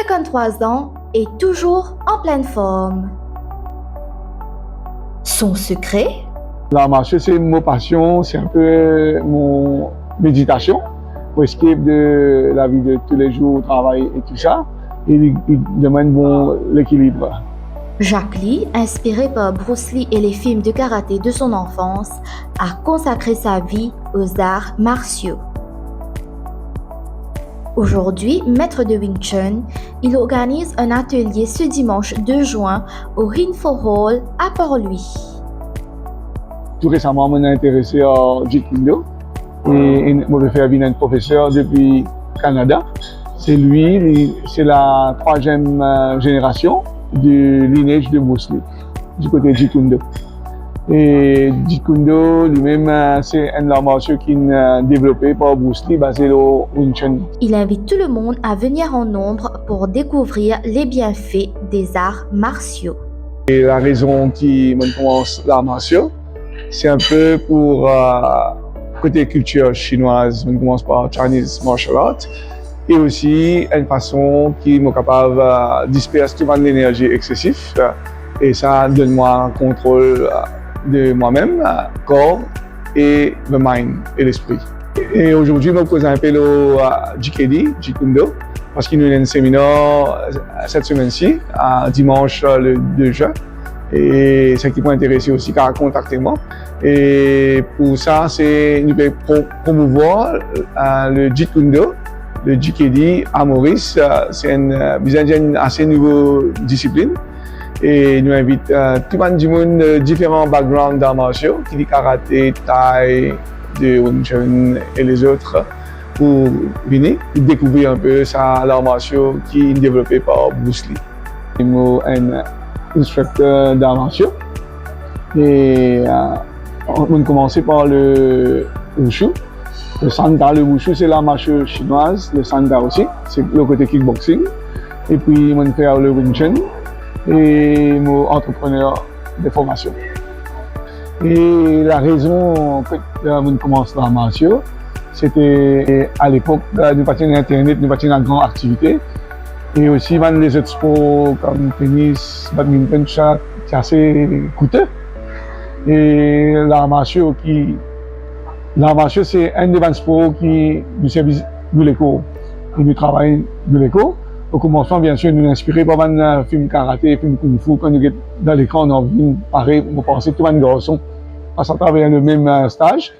53 ans et toujours en pleine forme. Son secret? L'art martiaux, c'est mon passion, c'est un peu mon méditation pour escape de la vie de tous les jours, au travail et tout ça. Et il demande l'équilibre. Jacques Lee, inspiré par Bruce Lee et les films de karaté de son enfance, a consacré sa vie aux arts martiaux. Aujourd'hui, maître de Wing Chun, il organise un atelier ce dimanche 2 juin au Rinfo Hall à Port-Louis. Tout récemment, je me suis intéressé au Jeet Kune Do et je me fait venir un professeur depuis le Canada. C'est lui, c'est la 3e génération du lignage de Bruce Lee, du côté Jeet Kune Do. Et Jeet Kune Do lui-même, c'est un art martial qui est développé par Bruce Lee, basé au Wing Chun. Il invite tout le monde à venir en nombre pour découvrir les bienfaits des arts martiaux. Et la raison qui me commence l'art martial, c'est un peu pour côté culture chinoise. On commence par Chinese martial art et aussi une façon qui est capable de disperser toute l'énergie excessive et ça donne moi un contrôle de moi-même, corps et le mind et l'esprit. Et aujourd'hui, je me présente un peu le JKD, Jeet Kune Do, parce qu'il y a un séminaire cette semaine-ci, dimanche le 2 juin. Et ceux qui peut intéresser aussi, qu'à contacter moi. Et pour ça, c'est nous pouvons promouvoir le Jeet Kune Do, le JKD à Maurice. C'est une assez nouvelle discipline. Et nous invite tout le monde du monde de différents backgrounds d'arts martiaux, qui dit karaté, thaï, de Wing Chun et les autres, pour venir découvrir un peu l'art martiaux qui est développé par Bruce Lee. Instructeur d'arts martiaux et on a commencé par le Wushu. Le Sanda, le Wushu c'est l'art martiaux chinoise, le Sanda aussi, c'est le côté kickboxing. Et puis on a fait le Wing Chun et mon entrepreneur de formation. Et la raison que on commence l'art martiaux, c'était à l'époque, nous n'avions pas d'internet, nous n'avions pas de grande activité. Et aussi, les autres sports comme tennis, badminton, ça, c'est assez coûteux. Et l'art martiaux, c'est un des sports qui nous service de l'école. Et nous travaillons de l'école. Au commencement, bien sûr, nous inspirés par un film karaté, film kung fu. Quand nous sommes dans l'écran, on a vu pareil, on pensait tout le garçon à travers le même stage.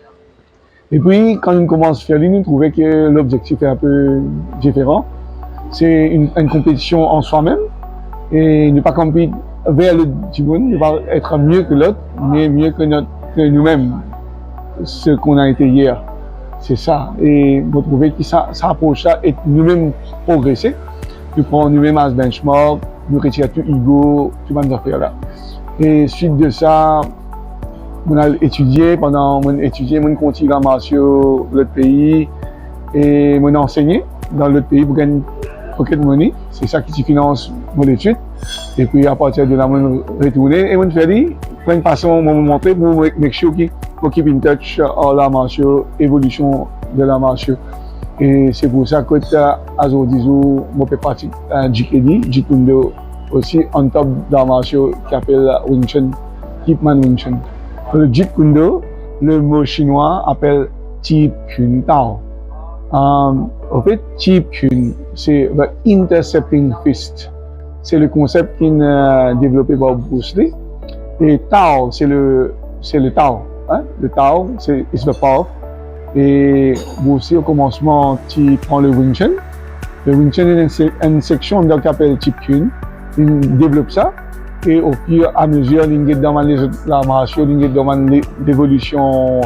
Et puis, quand nous commençons à faire, nous trouvons que l'objectif est un peu différent. C'est une compétition en soi-même et ne pas compétir vers le monde, ne pas être mieux que l'autre, mais mieux que nous-mêmes, ce qu'on a été hier. C'est ça. Et vous trouvez que ça approche ça et nous-mêmes progresser. Nous prenons nous-mêmes as benchmark, nous retirons tout ego, tout le monde affaire là. Et suite de ça, on a étudié, on continue l'art martiaux dans l'autre pays et on a enseigné dans l'autre pays pour gagner pocket money, c'est ça qui finance mon étude. Et puis à partir de là, on retourne et on fait pour une façon, on montrer pour make sure qu'on keep in touch l'art martiaux, évolution de l'art martiaux. Et c'est pour ça que aujourd'hui, on fait partie de JKD, Jeet Kune Do aussi, on top d'art martiaux qui s'appelle Wing Chun, Hitman Wing Chun. Le Jeet Kune Do, le mot chinois appelle Jeet Kune Tao. En fait, Jeet Kune, c'est the intercepting fist. C'est le concept qui est développé par Bruce Lee. Et Tao, c'est le Tao. Hein? Le Tao, c'est the path. Et Bruce Lee, au commencement, tu prends le Wing Chun. Le Wing Chun est une section qu'on appelle Jeet Kune. Il développe ça. Et au fur et à mesure, il y a dans les arts martiaux, il y a dans l'évolution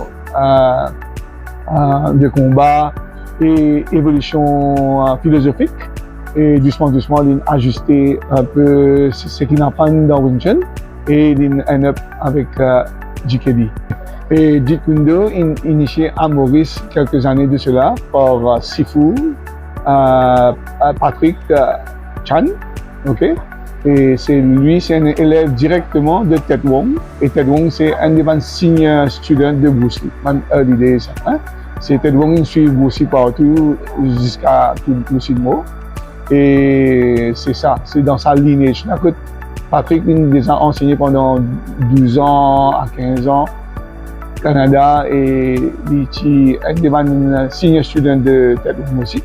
de combat et évolution philosophique. Et doucement, il a ajusté un peu ce qu'il apprend dans Wing Chun et il end up avec JKD. Et Jeet Kune Do est initié à Maurice quelques années de cela par Sifu Patrick Chan. Okay? Et c'est un élève directement de Ted Wong. Et Ted Wong, c'est un des senior students de Bruce Lee, même early days. Hein? C'est Ted Wong qui suit Bruce Lee partout jusqu'à tout le mot. Et c'est ça, c'est dans sa lignage. Patrick a déjà enseigné pendant 12 ans à 15 ans au Canada et il est un senior student de Tête aussi.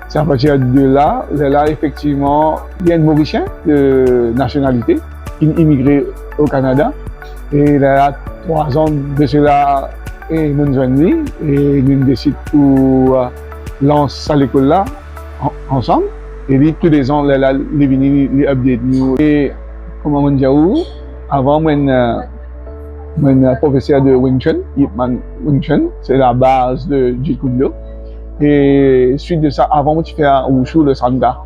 C'est à partir de là, effectivement, il y a un Mauricien de nationalité qui est immigré au Canada. Et il a 3 ans de cela, et nous sommes venus et nous décidons pour lancer à l'école là ensemble. Et lui, tous les ans, il est venu, il update nous. Et comme on dit, avant, je suis professeur de Wing Chun. Wing Chun, c'est la base de Jeet Kune Do. Et suite de ça, avant, je fais un wushu, le sanda.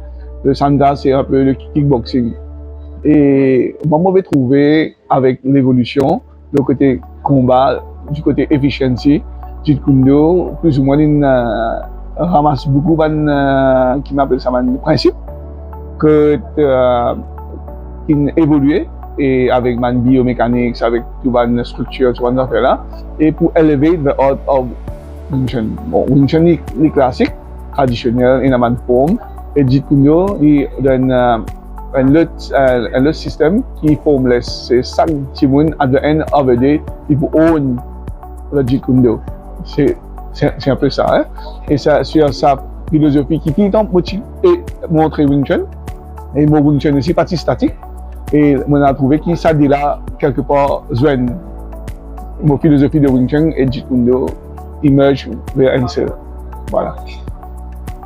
Le sanda, c'est un peu le kickboxing. Et moi, je vais trouver avec l'évolution, le côté combat, du côté efficiency, Jeet Kune Do, plus ou moins, ramasse beaucoup de qui m'appelle ça un principe que qui évolué et avec ma biomécanique, avec toute ma structure, tout ça là, et pour élever the art of Wing Chun. Bon, Wing Chun est classique, traditionnel, il a une forme, et Jeet Kune Do il donne un autre système qui est formless. C'est ça qui est at the end of the day, il faut own le Jeet Kune Do. C'est un peu ça, hein? Et ça, sur sa philosophie qui tout le temps montrer Wing Chun, et mon Wing Chun aussi, partie statique, et on a trouvé que ça dit là, quelque part, Zuen, mon philosophie de Wing Chun et Jeet Kune Do émerge vers un seul. Voilà.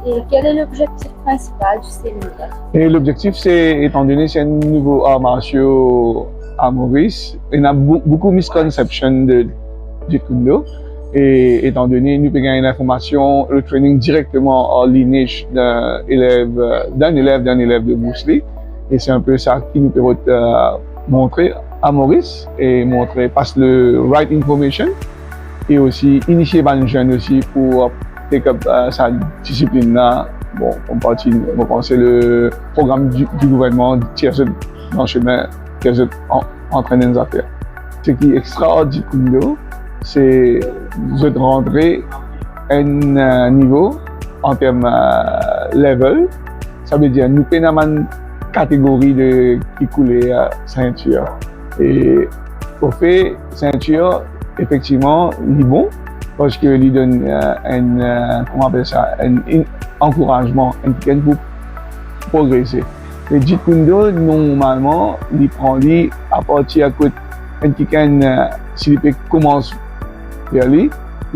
Et quel est l'objectif principal du séminaire? Et l'objectif, c'est, étant donné que c'est un nouveau art martial à Maurice, il y a beaucoup de misconceptions de Jeet Kune Do. Et étant donné nous avons une information, le training directement en lignage d'un élève de Bruce Lee. Et c'est un peu ça qui nous permet montrer à Maurice et montrer, passe le right information et aussi initier les jeunes aussi pour take up sa discipline là. Bon, on pense le programme du gouvernement tire dans le chemin, tire entraîner nos affaires. Ce qui est extraordinaire Jeet Kune Do, c'est de rentrer un niveau en termes level. Ça veut dire nous avons une catégorie de qui coulait ceinture. Et au fait, ceinture, effectivement, il est bon parce que il donne comment on appelle ça, un encouragement, pour progresser. Le Jeet Kune Do, normalement, il prend à partir de s'il commence il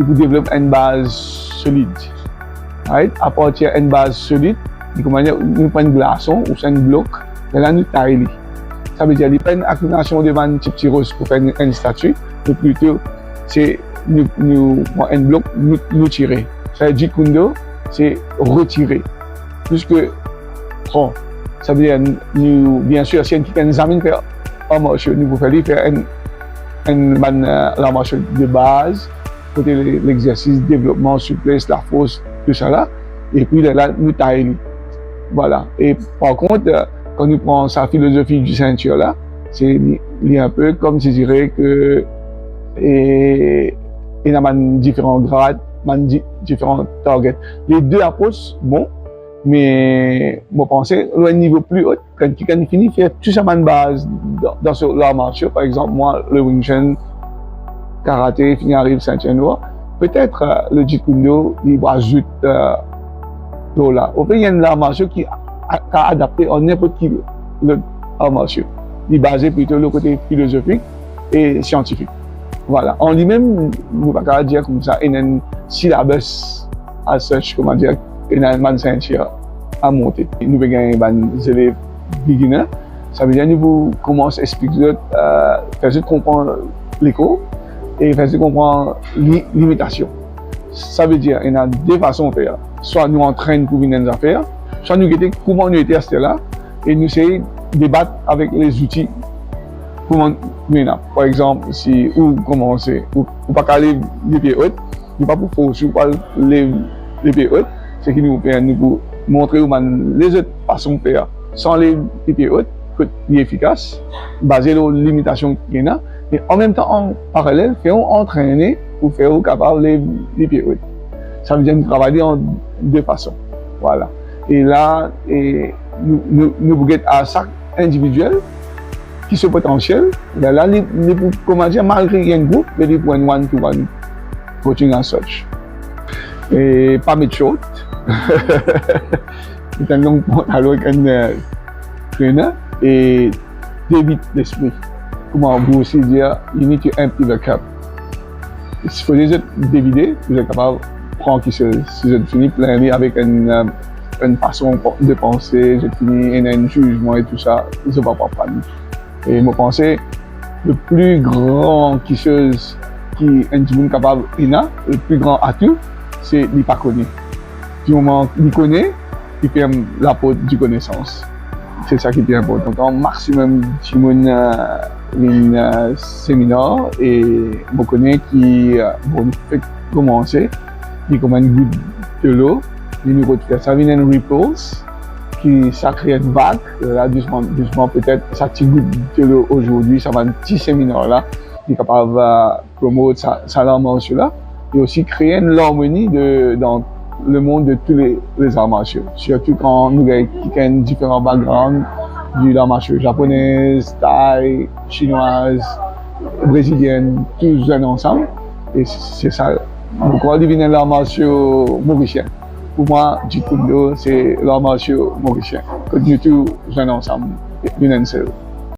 faut développer une base solide. Right? À partir d'une base solide, nous prenons un glaçon ou un bloc, et là nous taillons. Ça veut dire qu'il n'y a pas une accumulation de un petit rose pour faire une statue, mais plutôt c'est nous prenons un bloc, nous tirer. Ça veut dire Jeet Kune Do, c'est retirer. Plus que prendre. Ça veut dire, nous, bien sûr, si nous examinons un marché, nous pouvons faire la marche de base, côté l'exercice, développement, souplesse, la force, tout ça là. Et puis là, nous taillons. Voilà. Et par contre, quand nous prenons sa philosophie du ceinture là, c'est un peu comme je dirais que il y a différents grades, différents targets. Les deux approches, bon, mais je pense à un niveau plus haut, quand il finit faire tout ça de base dans l'art martial, par exemple, moi, le Wing Chun, karaté, finir arrive ceinture noire, peut-être le Jeet Kune Do, il va ajouter là. Au fait, il y a un art martial qui a adapté à n'importe qui art martial. Il est basé plutôt le côté philosophique et scientifique. Voilà. En lui-même, nous ne pouvons pas dire comme ça, il y a un syllabus à such, comment dire, il y a une ceinture à monter. Nous avons des élèves beginners. Ça veut dire que nous commençons à expliquer, faire comprendre les cours et faire comprendre l'imitation. Ça veut dire qu'il y a deux façons de faire. Soit nous entraînons pour venir nous faire, soit nous regardons comment nous étions à ce là et nous essayons de débattre avec les outils. Comment nous par exemple, si vous commencez, vous ne pouvez pas aller les pieds hauts, vous ne pouvez pas forcer, vous ne pouvez pas les pieds hauts. C'est qui nous permet de montrer les autres façons de faire sans les pieds hauts, que c'est efficace, basé sur les limitations qu'il y a, mais en même temps, en parallèle, faisons entraîner pour faire capable les pieds hauts. Ça veut dire nous travailler en deux façons. Voilà. Et là, nous guettons à chaque individuel qui se potentiel. Là, comment dire, malgré qu'il y a un groupe, il faut un one-to-one coaching as such. Et pas mettre short. C'est un long pantalon avec un trainer et d'éviter l'esprit. Comment vous aussi dire, you need to empty the cup. Il faut les dévider, vous êtes capable de prendre qui se finit plein avec une façon de penser, j'ai fini un jugement et tout ça, ils ne vont pas prendre. Et moi, pensais, le plus grand chose qui est capable de le plus grand atout, c'est ne pas connaître. Du moment qu'il connaît, il fait l'apôtre du connaissance. C'est ça qui est important. Donc, maximum de séminaire et je connais qui fait commencer, il commande une goutte de l'eau, il nous retire ça, il y a une repulse, qui ça crée une vague, là doucement peut-être, ça petite goutte de l'eau aujourd'hui, ça va un petit séminaire là, qui est capable de promouvoir ça l'armation là, et aussi créer une harmonie dans le monde de tous les arts martiaux. Surtout quand nous avons différents backgrounds du l'art martiaux japonaise, thaï, chinoise, brésilienne, tous ensemble. Et c'est ça. Donc, on dit l'art martiaux mauricien. Pour moi, Jeet Kune Do, c'est l'art martiaux mauricien. Que nous tous ensemble, une seule.